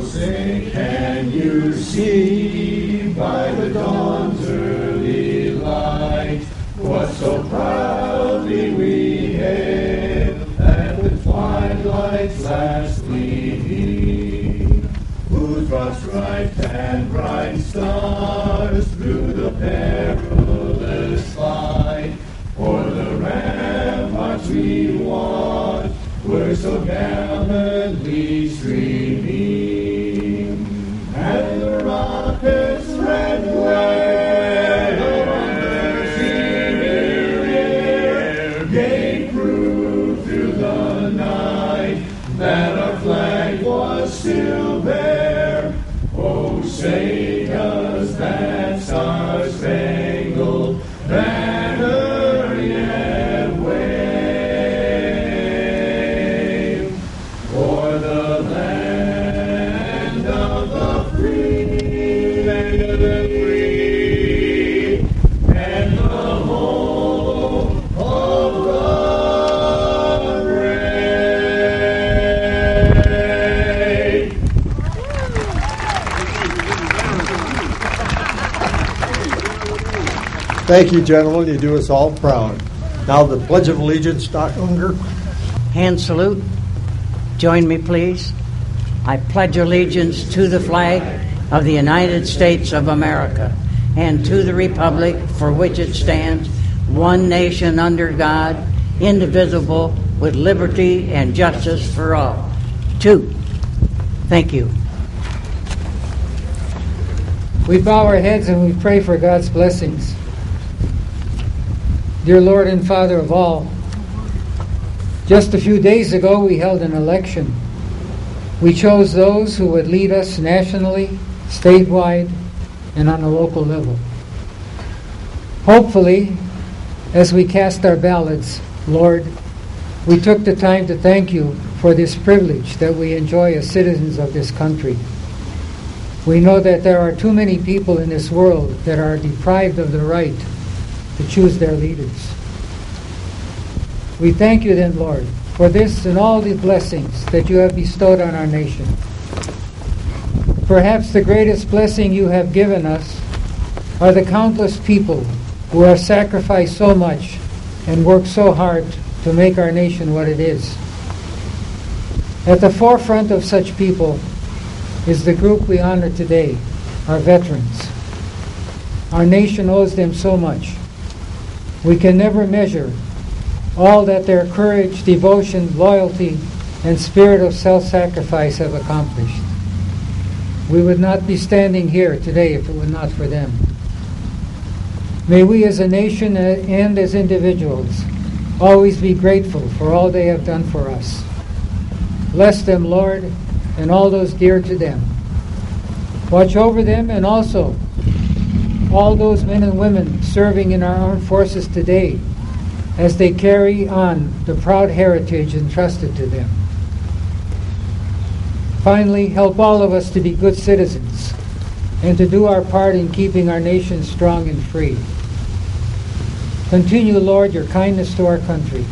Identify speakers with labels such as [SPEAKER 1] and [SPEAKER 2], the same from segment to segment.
[SPEAKER 1] say, can you see by the dawn's early light what so proudly we hailed at the twilight's last gleaming, whose broad stripes and bright stars through the perilous fight o'er the ramparts we watched were so gallantly streaming, and the rocket's red glare on the senior air gave proof through the night that our flag was still there. Oh, say does that star-spangled banner yet wave o'er the land of the free, and the home of the brave.
[SPEAKER 2] Thank you, gentlemen. You do us all proud. Now the Pledge of Allegiance, Dr. Unger.
[SPEAKER 3] Hand salute. Join me, please. I pledge allegiance to the flag of the United States of America and to the republic for which it stands, one nation under God, indivisible, with liberty and justice for all. Two. Thank you.
[SPEAKER 4] We bow our heads and we pray for God's blessings. Dear Lord and Father of all, just a few days ago we held an election. We chose those who would lead us nationally, statewide, and on a local level. Hopefully, as we cast our ballots, Lord, we took the time to thank you for this privilege that we enjoy as citizens of this country. We know that there are too many people in this world that are deprived of the right to choose their leaders. We thank you then, Lord, for this and all the blessings that you have bestowed on our nation. Perhaps the greatest blessing you have given us are the countless people who have sacrificed so much and worked so hard to make our nation what it is. At the forefront of such people is the group we honor today, our veterans. Our nation owes them so much. We can never measure all that their courage, devotion, loyalty, and spirit of self-sacrifice have accomplished. We would not be standing here today if it were not for them. May we as a nation and as individuals always be grateful for all they have done for us. Bless them, Lord, and all those dear to them. Watch over them and also all those men and women serving in our armed forces today as they carry on the proud heritage entrusted to them. Finally, help all of us to be good citizens and to do our part in keeping our nation strong and free. Continue, Lord, your kindness to our country.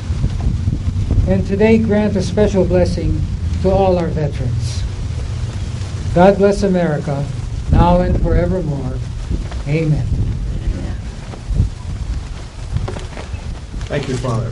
[SPEAKER 4] And today grant a special blessing to all our veterans. God bless America, now and forevermore. Amen.
[SPEAKER 2] Thank you, Father.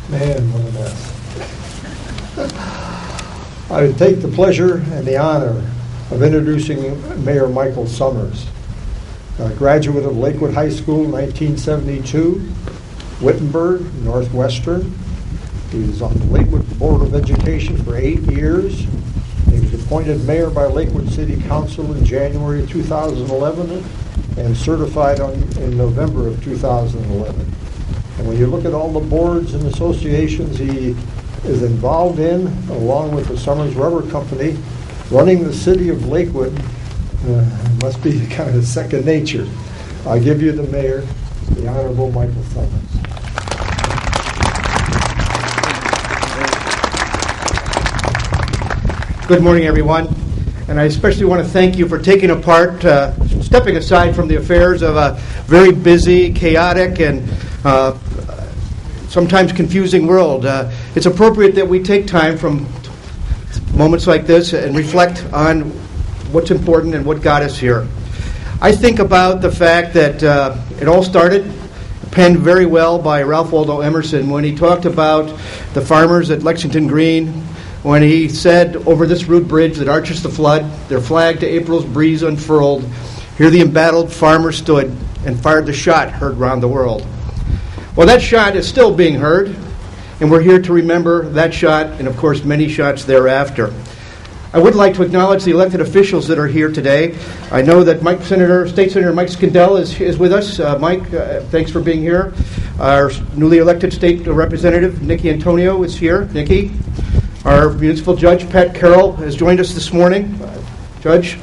[SPEAKER 2] Man, what a mess. I take the pleasure and the honor of introducing Mayor Michael Summers, a graduate of Lakewood High School in 1972, Wittenberg, Northwestern. He was on the Lakewood Board of Education for 8 years. He was appointed mayor by Lakewood City Council in January 2011 and certified in November of 2011. And when you look at all the boards and associations he is involved in, along with the Summers Rubber Company, running the city of Lakewood must be kind of second nature. I give you the mayor, the Honorable Michael Summers.
[SPEAKER 5] Good morning, everyone. And I especially want to thank you for taking apart, stepping aside from the affairs of a very busy, chaotic, and sometimes confusing world. It's appropriate that we take time from moments like this and reflect on what's important and what got us here. I think about the fact that it all started, penned very well by Ralph Waldo Emerson when he talked about the farmers at Lexington Green, when he said, over this rude bridge that arches the flood, their flag to April's breeze unfurled, here the embattled farmer stood and fired the shot heard round the world. Well, that shot is still being heard, and we're here to remember that shot and, of course, many shots thereafter. I would like to acknowledge the elected officials that are here today. I know that State Senator Mike Skindell is with us. Mike, thanks for being here. Our newly elected state representative, Nikki Antonio, is here. Nikki. Our municipal judge, Pat Carroll, has joined us this morning. Judge.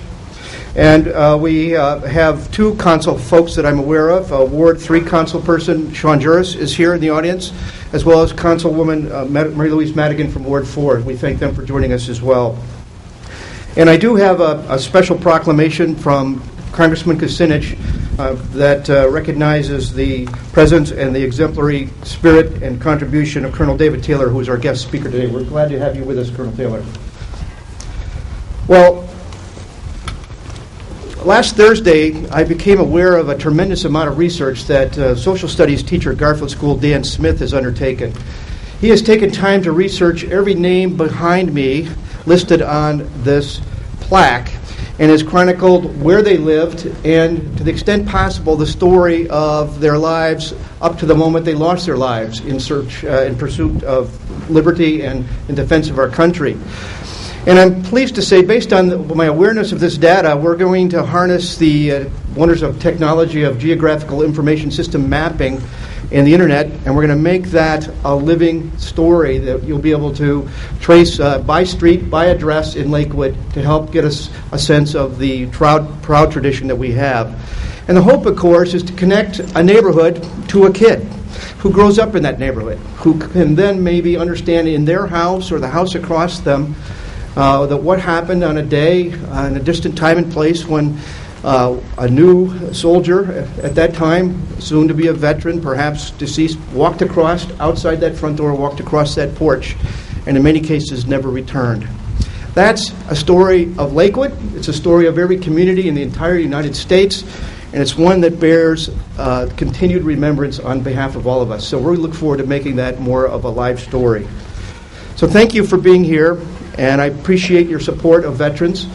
[SPEAKER 5] And we have two consul folks that I'm aware of. Ward 3 consul person, Sean Juris, is here in the audience, as well as Consulwoman Mary Louise Madigan from Ward 4. We thank them for joining us as well. And I do have a special proclamation from Congressman Kucinich that recognizes the presence and the exemplary spirit and contribution of Colonel David Taylor, who is our guest speaker today. We're glad to have you with us, Colonel Taylor. Well, last Thursday, I became aware of a tremendous amount of research that social studies teacher at Garfield School, Dan Smith, has undertaken. He has taken time to research every name behind me listed on this plaque, and has chronicled where they lived and, to the extent possible, the story of their lives up to the moment they lost their lives in pursuit of liberty and in defense of our country. And I'm pleased to say, based on my awareness of this data, we're going to harness the wonders of technology of geographical information system mapping and the internet, and we're going to make that a living story that you'll be able to trace by street, by address in Lakewood to help get us a sense of the proud tradition that we have. And the hope, of course, is to connect a neighborhood to a kid who grows up in that neighborhood, who can then maybe understand in their house or the house across them that what happened on a day in a distant time and place when a new soldier at that time, soon to be a veteran, perhaps deceased, walked across outside that front door, walked across that porch, and in many cases never returned. That's a story of Lakewood. It's a story of every community in the entire United States, and it's one that bears continued remembrance on behalf of all of us. So we look forward to making that more of a live story. So thank you for being here, and I appreciate your support of veterans.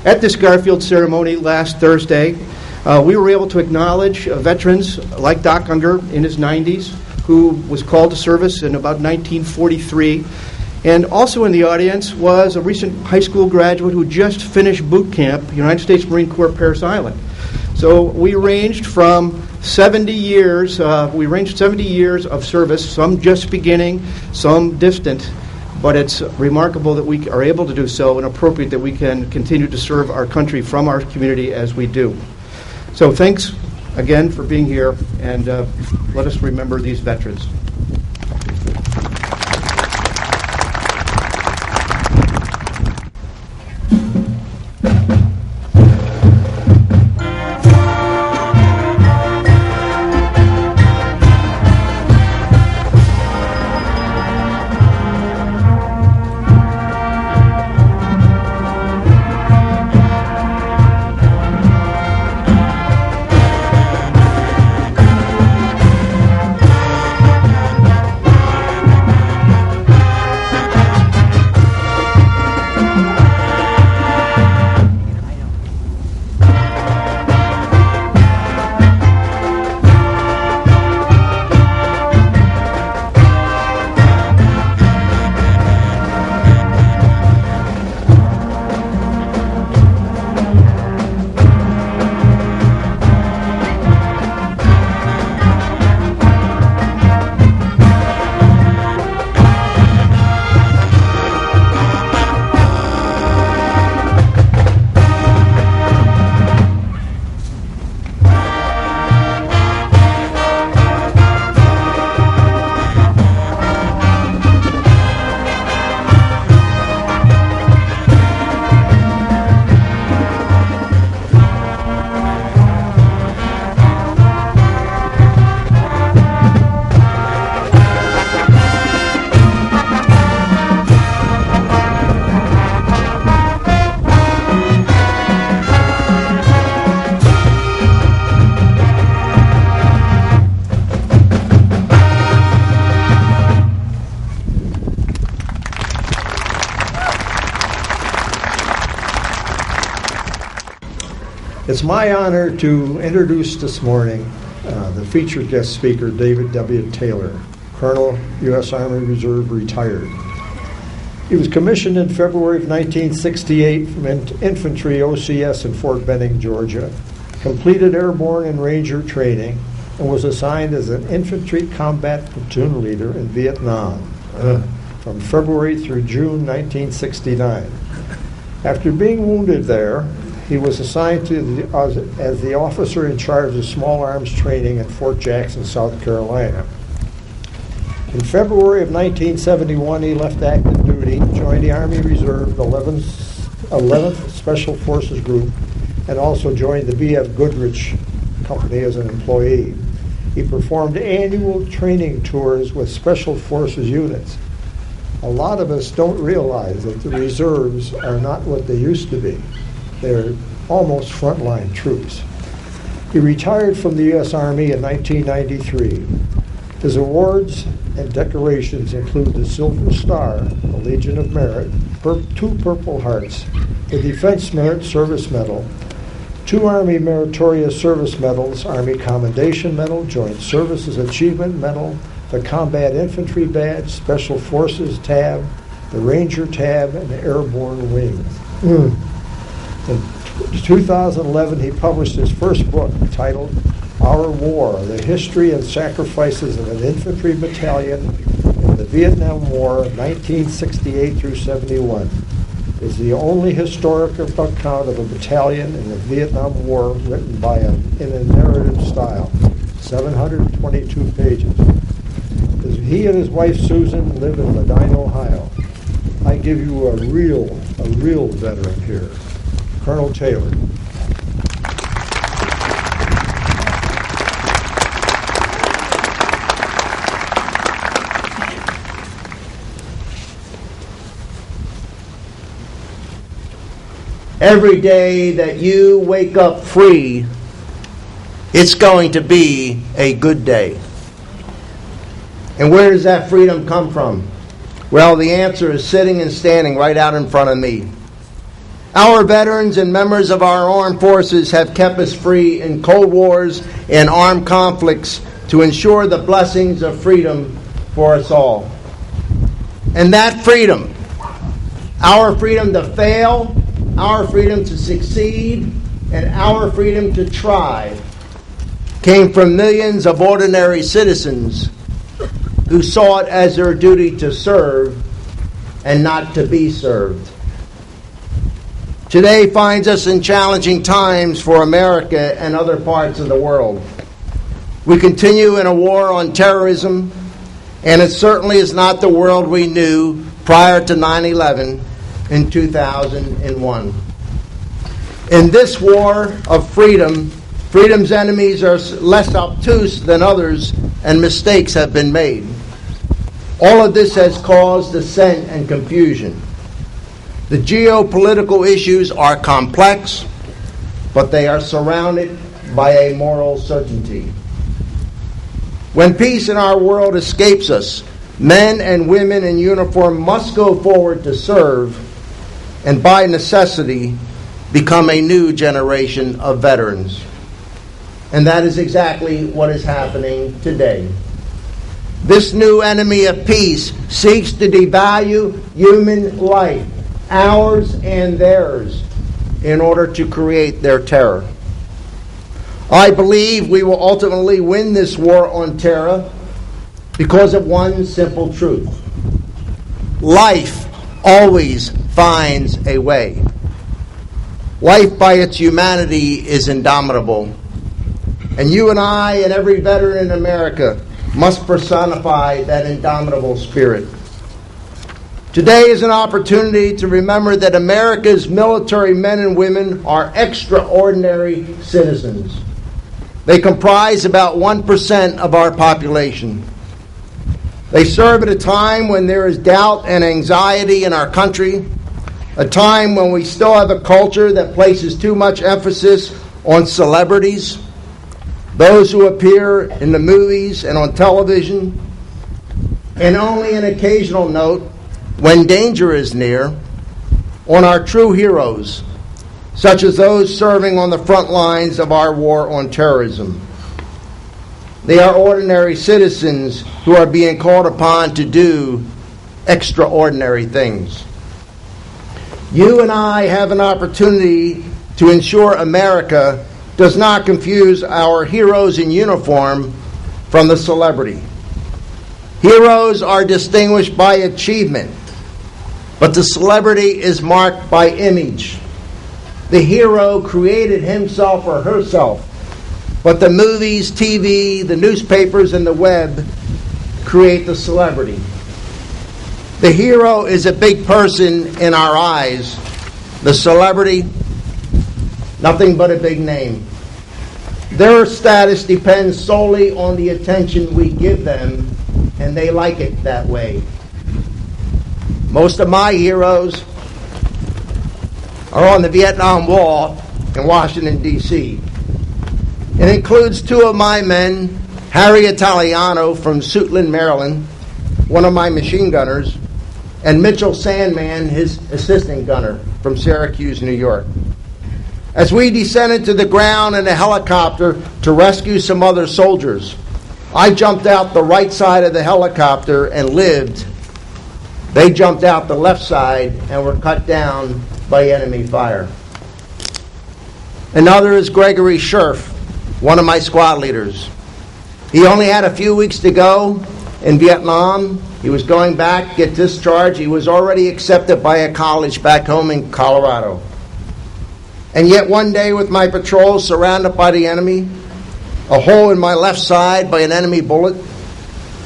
[SPEAKER 5] At this Garfield ceremony last Thursday, we were able to acknowledge veterans like Doc Unger in his 90s, who was called to service in about 1943. And also in the audience was a recent high school graduate who just finished boot camp, United States Marine Corps, Parris Island. So we ranged from 70 years, 70 years of service, some just beginning, some distant. But it's remarkable that we are able to do so, and appropriate that we can continue to serve our country from our community as we do. So thanks again for being here, and let us remember these veterans.
[SPEAKER 2] It's my honor to introduce this morning the featured guest speaker, David W. Taylor, Colonel, U.S. Army Reserve, retired. He was commissioned in February of 1968 from Infantry OCS in Fort Benning, Georgia, completed airborne and ranger training, and was assigned as an infantry combat platoon leader in Vietnam from February through June 1969. After being wounded there, he was assigned as the officer in charge of small arms training at Fort Jackson, South Carolina. In February of 1971, he left active duty, joined the Army Reserve 11th Special Forces Group, and also joined the B.F. Goodrich Company as an employee. He performed annual training tours with Special Forces units. A lot of us don't realize that the reserves are not what they used to be. They're almost frontline troops. He retired from the U.S. Army in 1993. His awards and decorations include the Silver Star, the Legion of Merit, 2 Purple Hearts, the Defense Merit Service Medal, 2 Army Meritorious Service Medals, Army Commendation Medal, Joint Services Achievement Medal, the Combat Infantry Badge, Special Forces Tab, the Ranger Tab, and the Airborne Wings. In 2011, he published his first book titled Our War, The History and Sacrifices of an Infantry Battalion in the Vietnam War, 1968 through 71. It's the only historic account of a battalion in the Vietnam War written in a narrative style, 722 pages. He and his wife Susan live in Medina, Ohio. I give you a real veteran here, Colonel Taylor.
[SPEAKER 6] Every day that you wake up free, it's going to be a good day. And where does that freedom come from? Well, the answer is sitting and standing right out in front of me. Our veterans and members of our armed forces have kept us free in cold wars and armed conflicts to ensure the blessings of freedom for us all. And that freedom, our freedom to fail, our freedom to succeed, and our freedom to try, came from millions of ordinary citizens who saw it as their duty to serve and not to be served. Today finds us in challenging times for America and other parts of the world. We continue in a war on terrorism, and it certainly is not the world we knew prior to 9/11 in 2001. In this war of freedom, freedom's enemies are less obtuse than others, and mistakes have been made. All of this has caused dissent and confusion. The geopolitical issues are complex, but they are surrounded by a moral certainty. When peace in our world escapes us, men and women in uniform must go forward to serve, and by necessity become a new generation of veterans. And that is exactly what is happening today. This new enemy of peace seeks to devalue human life, ours and theirs, in order to create their terror. I believe we will ultimately win this war on terror because of one simple truth. Life always finds a way. Life by its humanity is indomitable. And you and I and every veteran in America must personify that indomitable spirit. Today is an opportunity to remember that America's military men and women are extraordinary citizens. They comprise about 1% of our population. They serve at a time when there is doubt and anxiety in our country, a time when we still have a culture that places too much emphasis on celebrities, those who appear in the movies and on television, and only an occasional note, when danger is near, on our true heroes, such as those serving on the front lines of our war on terrorism. They are ordinary citizens who are being called upon to do extraordinary things. You and I have an opportunity to ensure America does not confuse our heroes in uniform from the celebrity. Heroes are distinguished by achievement, but the celebrity is marked by image. The hero created himself or herself, but the movies, TV, the newspapers, and the web create the celebrity. The hero is a big person in our eyes. The celebrity, nothing but a big name. Their status depends solely on the attention we give them, and they like it that way. Most of my heroes are on the Vietnam Wall in Washington, D.C. It includes two of my men, Harry Italiano from Suitland, Maryland, one of my machine gunners, and Mitchell Sandman, his assistant gunner, from Syracuse, New York. As we descended to the ground in a helicopter to rescue some other soldiers, I jumped out the right side of the helicopter and lived. They jumped out the left side and were cut down by enemy fire. Another is Gregory Scherf, one of my squad leaders. He only had a few weeks to go in Vietnam. He was going back to get discharged. He was already accepted by a college back home in Colorado. And yet one day with my patrol surrounded by the enemy, a hole in my left side by an enemy bullet,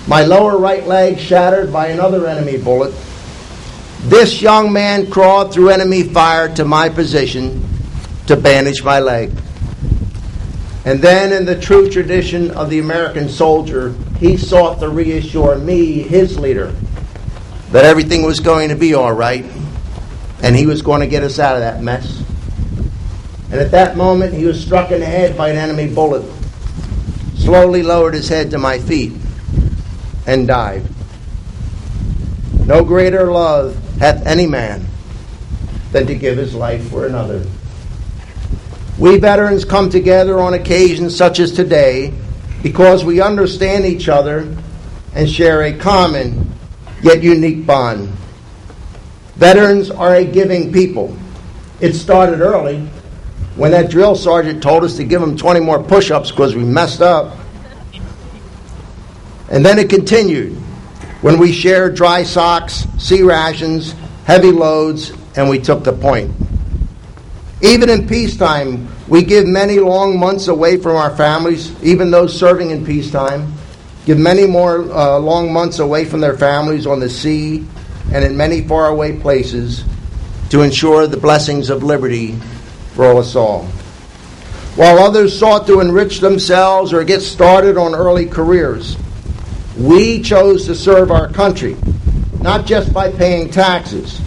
[SPEAKER 6] my lower right leg shattered by another enemy bullet, this young man crawled through enemy fire to my position to bandage my leg. And then, in the true tradition of the American soldier, he sought to reassure me, his leader, that everything was going to be all right, and he was going to get us out of that mess. And at that moment, he was struck in the head by an enemy bullet, slowly lowered his head to my feet, and died. No greater love hath any man than to give his life for another. We veterans come together on occasions such as today because we understand each other and share a common yet unique bond. Veterans are a giving people. It started early when that drill sergeant told us to give him 20 more push-ups because we messed up. And then it continued when we shared dry socks, sea rations, heavy loads, and we took the point. Even in peacetime, we give many long months away from our families, even those serving in peacetime, give many more long months away from their families on the sea and in many faraway places to ensure the blessings of liberty for us all. While others sought to enrich themselves or get started on early careers, we chose to serve our country, not just by paying taxes,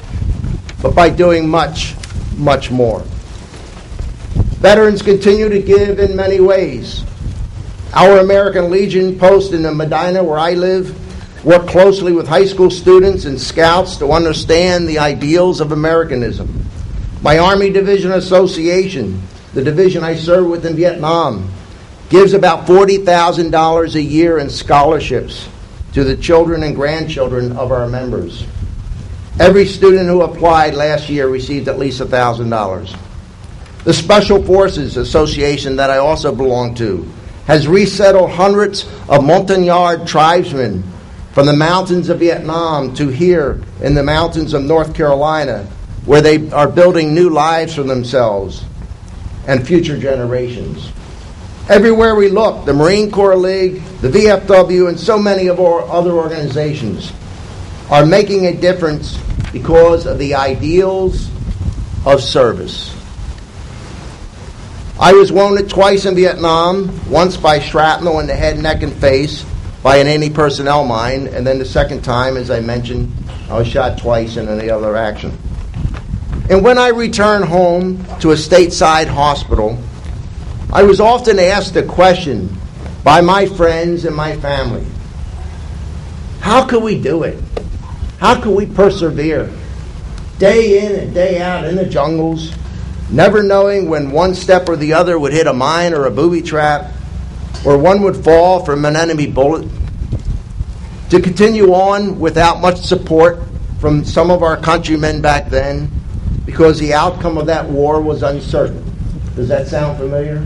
[SPEAKER 6] but by doing much, much more. Veterans continue to give in many ways. Our American Legion post in the Medina, where I live, work closely with high school students and scouts to understand the ideals of Americanism. My Army Division Association, the division I served with in Vietnam, gives about $40,000 a year in scholarships to the children and grandchildren of our members. Every student who applied last year received at least $1,000. The Special Forces Association that I also belong to has resettled hundreds of Montagnard tribesmen from the mountains of Vietnam to here in the mountains of North Carolina, where they are building new lives for themselves and future generations. Everywhere we look, the Marine Corps League, the VFW, and so many of our other organizations are making a difference because of the ideals of service. I was wounded twice in Vietnam, once by shrapnel in the head, neck, and face by an anti-personnel mine, and then the second time, as I mentioned, I was shot twice in any other action. And when I returned home to a stateside hospital, I was often asked a question by my friends and my family. How could we do it? How could we persevere? Day in and day out in the jungles, never knowing when one step or the other would hit a mine or a booby trap, or one would fall from an enemy bullet. To continue on without much support from some of our countrymen back then, because the outcome of that war was uncertain. Does that sound familiar?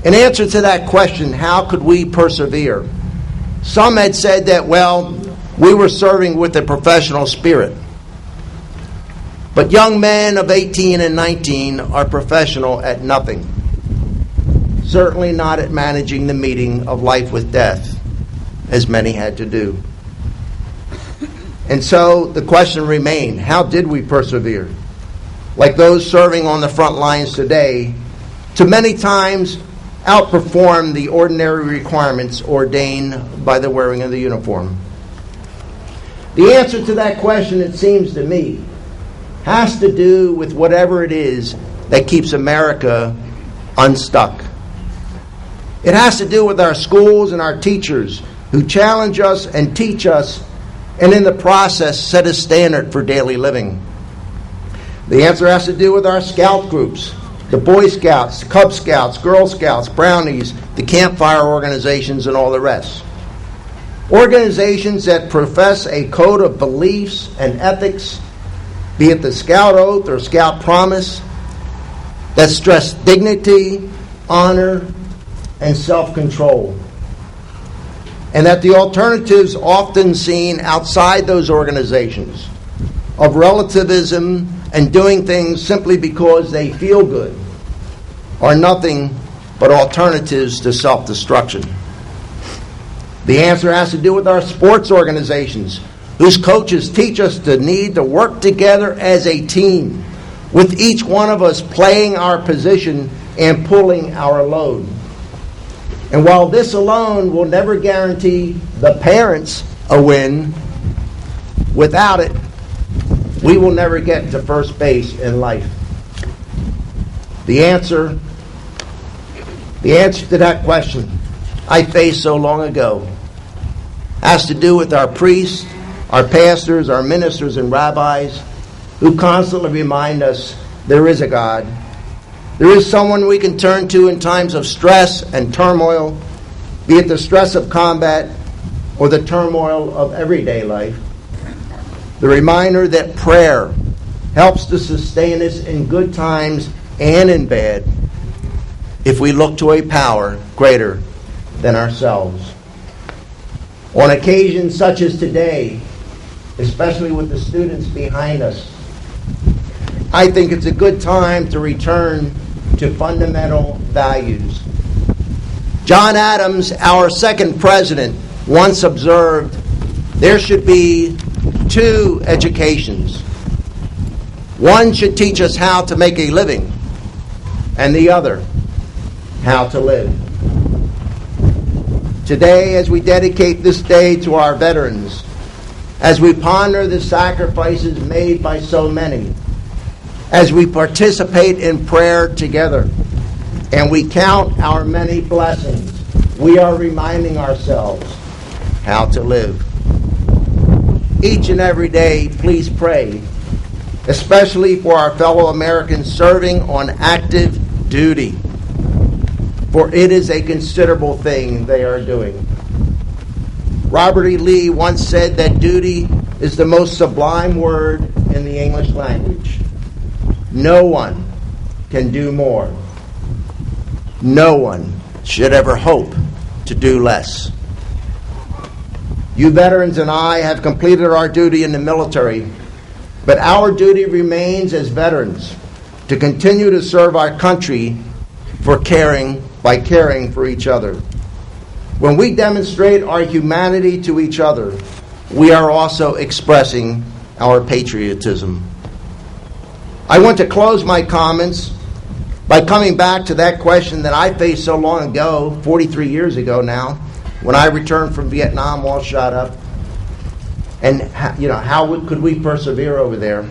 [SPEAKER 6] In answer to that question, how could we persevere? Some had said that, well, we were serving with a professional spirit. But young men of 18 and 19 are professional at nothing. Certainly not at managing the meeting of life with death, as many had to do. And so the question remained, how did we persevere? Like those serving on the front lines today, to many times outperform the ordinary requirements ordained by the wearing of the uniform. The answer to that question, it seems to me, has to do with whatever it is that keeps America unstuck. It has to do with our schools and our teachers who challenge us and teach us, and in the process set a standard for daily living. The answer has to do with our scout groups, the Boy Scouts, Cub Scouts, Girl Scouts, Brownies, the campfire organizations, and all the rest. Organizations that profess a code of beliefs and ethics, be it the Scout Oath or Scout Promise, that stress dignity, honor, and self-control. And that the alternatives often seen outside those organizations of relativism and doing things simply because they feel good are nothing but alternatives to self-destruction. The answer has to do with our sports organizations, whose coaches teach us the need to work together as a team, with each one of us playing our position and pulling our load. And while this alone will never guarantee the parents a win, without it, we will never get to first base in life. The answer to that question I faced so long ago has to do with our priests, our pastors, our ministers and rabbis, who constantly remind us there is a God. There is someone we can turn to in times of stress and turmoil, be it the stress of combat or the turmoil of everyday life. The reminder that prayer helps to sustain us in good times and in bad if we look to a power greater than ourselves. On occasions such as today, especially with the students behind us, I think it's a good time to return to fundamental values. John Adams, our second president, once observed, there should be two educations. One should teach us how to make a living, and the other, how to live. Today, as we dedicate this day to our veterans, as we ponder the sacrifices made by so many, as we participate in prayer together, and we count our many blessings, we are reminding ourselves how to live. Each and every day, please pray, especially for our fellow Americans serving on active duty, for it is a considerable thing they are doing. Robert E. Lee once said that duty is the most sublime word in the English language. No one can do more. No one should ever hope to do less. You veterans and I have completed our duty in the military, but our duty remains as veterans to continue to serve our country by caring for each other. When we demonstrate our humanity to each other, we are also expressing our patriotism. I want to close my comments by coming back to that question that I faced so long ago, 43 years ago now, when I returned from Vietnam all shot up. And how could we persevere over there?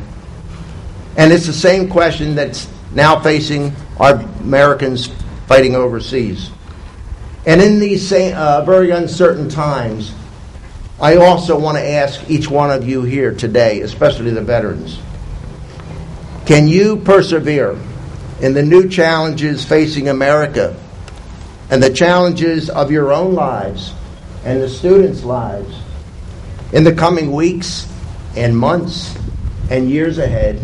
[SPEAKER 6] And it's the same question that's now facing our Americans fighting overseas. And in these very uncertain times, I also want to ask each one of you here today, especially the veterans, Can you persevere in the new challenges facing America and the challenges of your own lives and the students' lives in the coming weeks and months and years ahead?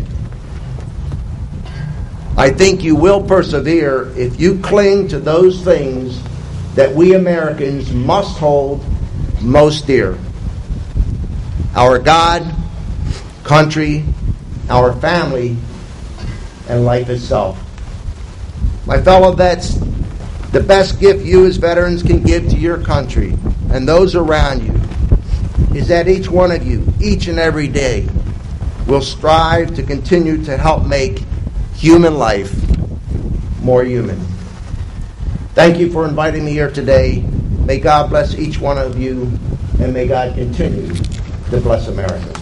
[SPEAKER 6] I think you will persevere if you cling to those things that we Americans must hold most dear: our God, country, our family, and life itself. My fellow vets, the best gift you as veterans can give to your country and those around you is that each one of you, each and every day, will strive to continue to help make human life more human. Thank you for inviting me here today. May God bless each one of you, and may God continue to bless America.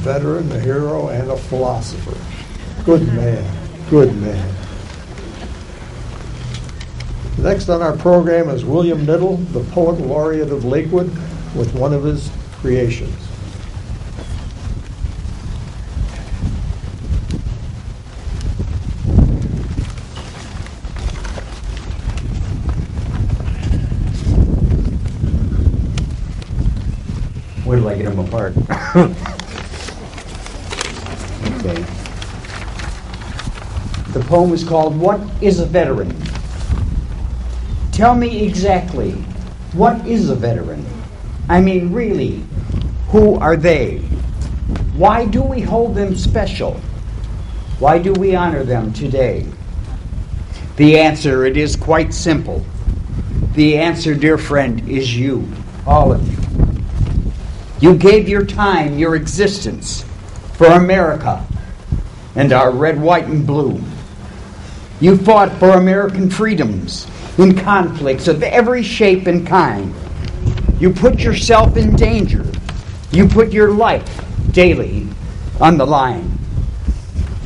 [SPEAKER 2] Veteran, a hero, and a philosopher. Good man. Good man. Next on our program is William Niddle, the Poet Laureate of Lakewood, with one of his creations.
[SPEAKER 7] Where did I get them apart? Okay. The poem is called "What is a Veteran?" Tell me exactly, what is a veteran? I mean, really, who are they? Why do we hold them special? Why do we honor them today? The answer, it is quite simple. The answer, dear friend, is you, all of you. You gave your time, your existence, for America and our red, white, and blue. You fought for American freedoms in conflicts of every shape and kind. You put yourself in danger. You put your life daily on the line.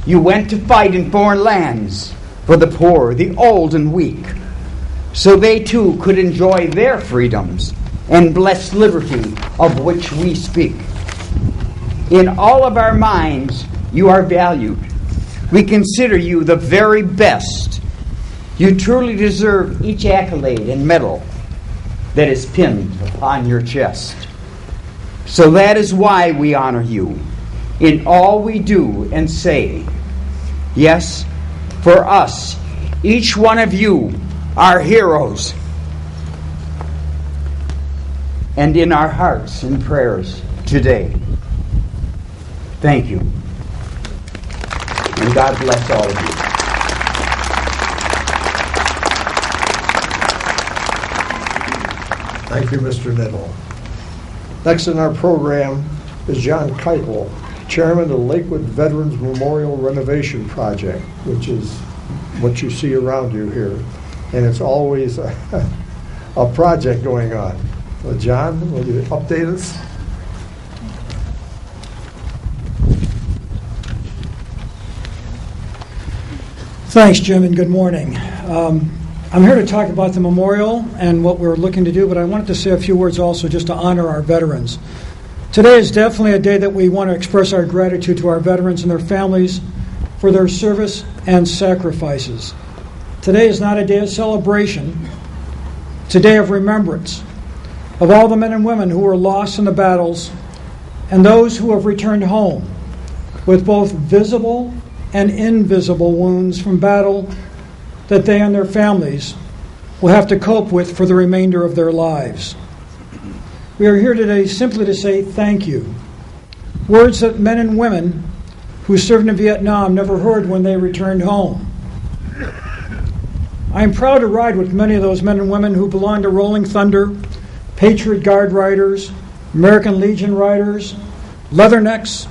[SPEAKER 7] You went to fight in foreign lands for the poor, the old, and weak, so they too could enjoy their freedoms and blessed liberty of which we speak. In all of our minds, you are valued. We consider you the very best. You truly deserve each accolade and medal that is pinned upon your chest. So that is why we honor you in all we do and say. Yes, for us, each one of you are heroes. And in our hearts and prayers today. Thank you. And God bless all of you.
[SPEAKER 2] Thank you, Mr. Niddle. Next in our program is John Keitel, Chairman of the Lakewood Veterans Memorial Renovation Project, which is what you see around you here. And it's always a project going on. So John, will you update us?
[SPEAKER 8] Thanks, Jim, and good morning. I'm here to talk about the memorial and what we're looking to do, but I wanted to say a few words also just to honor our veterans. Today is definitely a day that we want to express our gratitude to our veterans and their families for their service and sacrifices. Today is not a day of celebration. It's a day of remembrance of all the men and women who were lost in the battles and those who have returned home with both visible and invisible wounds from battle that they and their families will have to cope with for the remainder of their lives. We are here today simply to say thank you. Words that men and women who served in Vietnam never heard when they returned home. I am proud to ride with many of those men and women who belong to Rolling Thunder, Patriot Guard Riders, American Legion Riders, Leathernecks,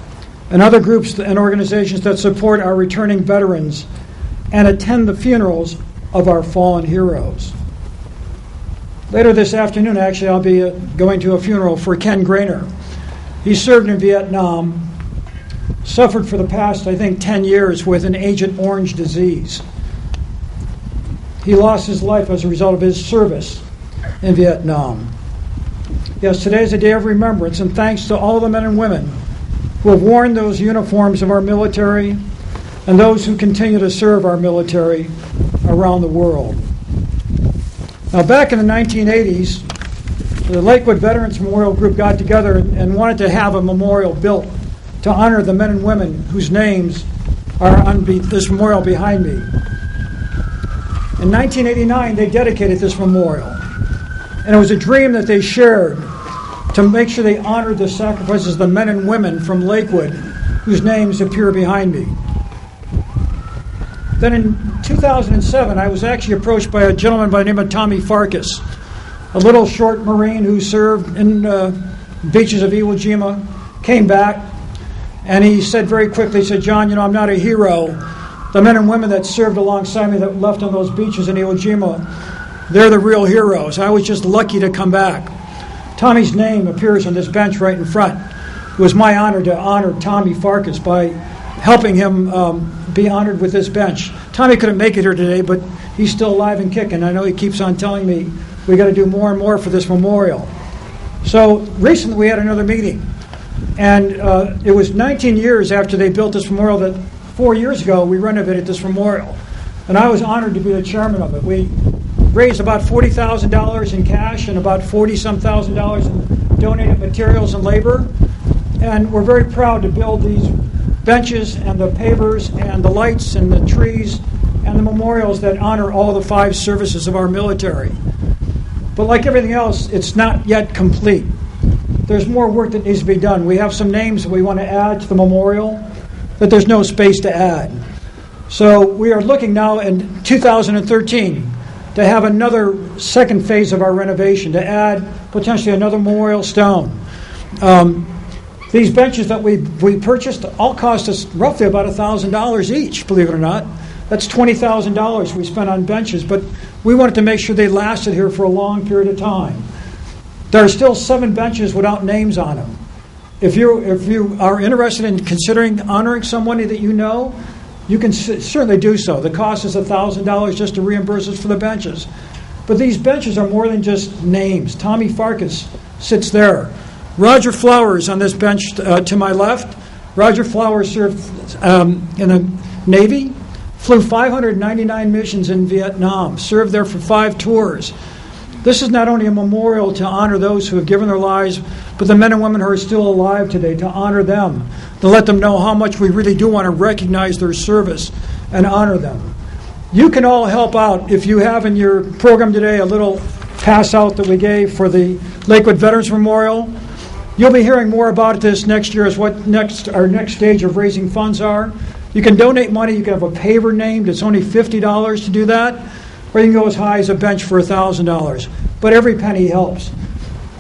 [SPEAKER 8] and other groups and organizations that support our returning veterans and attend the funerals of our fallen heroes. Later this afternoon, actually, I'll be going to a funeral for Ken Grainer. He served in Vietnam, suffered for the past, I think, 10 years with an Agent Orange disease. He lost his life as a result of his service in Vietnam. Yes, today is a day of remembrance, and thanks to all the men and women who have worn those uniforms of our military and those who continue to serve our military around the world. Now, back in the 1980s, the Lakewood Veterans Memorial Group got together and wanted to have a memorial built to honor the men and women whose names are on this memorial behind me. In 1989, they dedicated this memorial, and it was a dream that they shared to make sure they honored the sacrifices of the men and women from Lakewood whose names appear behind me. Then in 2007, I was actually approached by a gentleman by the name of Tommy Farkas, a little short Marine who served in beaches of Iwo Jima, came back, and he said very quickly, he said, "John, I'm not a hero. The men and women that served alongside me that left on those beaches in Iwo Jima, they're the real heroes. I was just lucky to come back." Tommy's name appears on this bench right in front. It was my honor to honor Tommy Farkas by helping him be honored with this bench. Tommy couldn't make it here today, but he's still alive and kicking. I know he keeps on telling me we got to do more and more for this memorial. So recently we had another meeting, and it was 19 years after they built this memorial that 4 years ago we renovated this memorial, and I was honored to be the chairman of it. We raised about $40,000 in cash and about $40-some thousand in donated materials and labor, and we're very proud to build these benches and the pavers and the lights and the trees and the memorials that honor all the 5 services of our military. But like everything else, it's not yet complete. There's more work that needs to be done. We have some names that we want to add to the memorial that there's no space to add. So we are looking now in 2013 to have another second phase of our renovation, to add potentially another memorial stone. These benches that we purchased all cost us roughly about $1,000 each, believe it or not. That's $20,000 we spent on benches, but we wanted to make sure they lasted here for a long period of time. There are still 7 benches without names on them. If you are interested in considering honoring somebody that you know, you can certainly do so. The cost is $1,000 just to reimburse us for the benches. But these benches are more than just names. Tommy Farkas sits there. Roger Flowers on this bench to my left. Roger Flowers served in the Navy, flew 599 missions in Vietnam, served there for 5 tours. This is not only a memorial to honor those who have given their lives, but the men and women who are still alive today, to honor them, to let them know how much we really do want to recognize their service and honor them. You can all help out if you have in your program today a little pass out that we gave for the Lakewood Veterans Memorial. You'll be hearing more about this next year as what our next stage of raising funds are. You can donate money. You can have a paver named. It's only $50 to do that. Or you can go as high as a bench for $1,000. But every penny helps.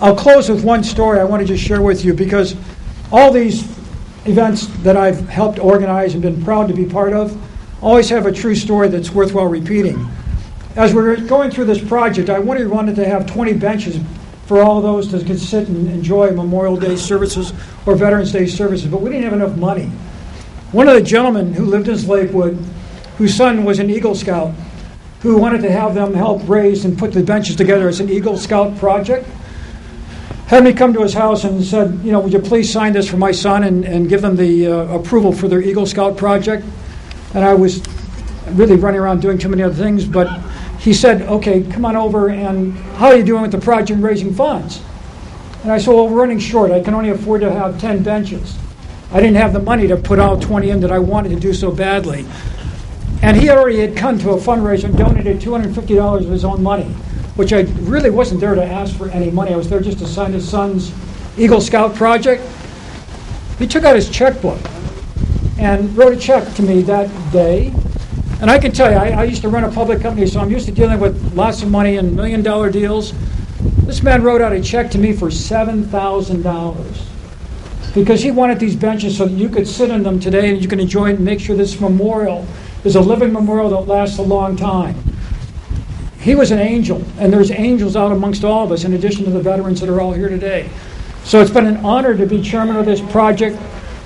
[SPEAKER 8] I'll close with one story I want to just share with you, because all these events that I've helped organize and been proud to be part of always have a true story that's worthwhile repeating. As we were going through this project, I wanted to have 20 benches for all those that could sit and enjoy Memorial Day services or Veterans Day services, but we didn't have enough money. One of the gentlemen who lived in Lakewood, whose son was an Eagle Scout, who wanted to have them help raise and put the benches together as an Eagle Scout project, had me come to his house and said, would you please sign this for my son and give them the approval for their Eagle Scout project? And I was really running around doing too many other things, but he said, okay, come on over, and how are you doing with the project and raising funds? And I said, well, we're running short. I can only afford to have 10 benches. I didn't have the money to put all 20 in that I wanted to do so badly. And he already had come to a fundraiser and donated $250 of his own money, which I really wasn't there to ask for any money. I was there just to sign his son's Eagle Scout project. He took out his checkbook and wrote a check to me that day. And I can tell you, I used to run a public company, so I'm used to dealing with lots of money and $1 million deals. This man wrote out a check to me for $7,000 because he wanted these benches so that you could sit in them today and you can enjoy it and make sure this memorial is a living memorial that lasts a long time. He was an angel, and there's angels out amongst all of us in addition to the veterans that are all here today. So it's been an honor to be chairman of this project.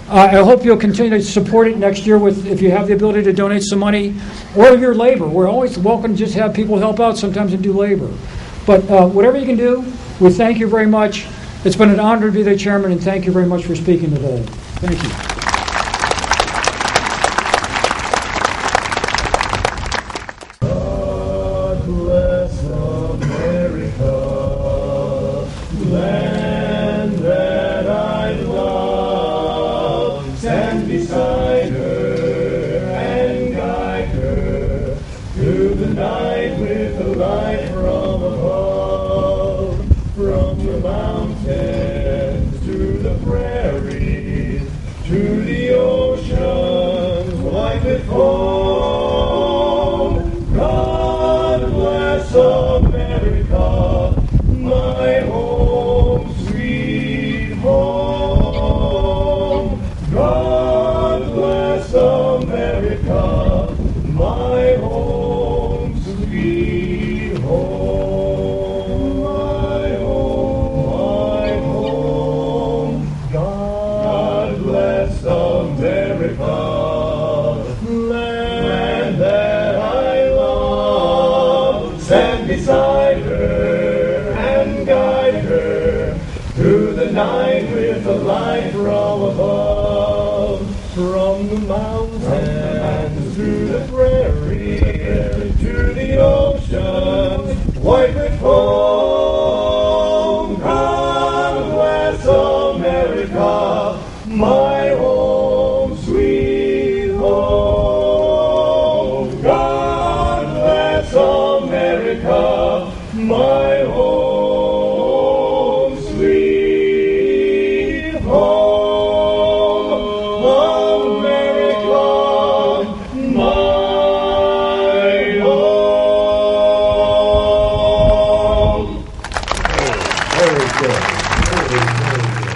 [SPEAKER 8] I hope you'll continue to support it next year with, if you have the ability to donate some money or your labor. We're always welcome to just have people help out sometimes and do labor. But whatever you can do, we thank you very much. It's been an honor to be the chairman, and thank you very much for speaking today. Thank you.
[SPEAKER 1] God bless America, land that I love. Stand beside her and guide her through the night with a light from above. From the mountains to the prairies, to the oceans white with foam. God bless America, my home, sweet home. God bless America, my home, sweet home. My home. God bless America, land that I love. Stand beside her and guide her through the night with a light from above. From the mountains to the prairie, to the ocean white with foam. God bless America, my home, sweet home. God bless America, my home, sweet home. America, my home.
[SPEAKER 6] Very good. Very, very good.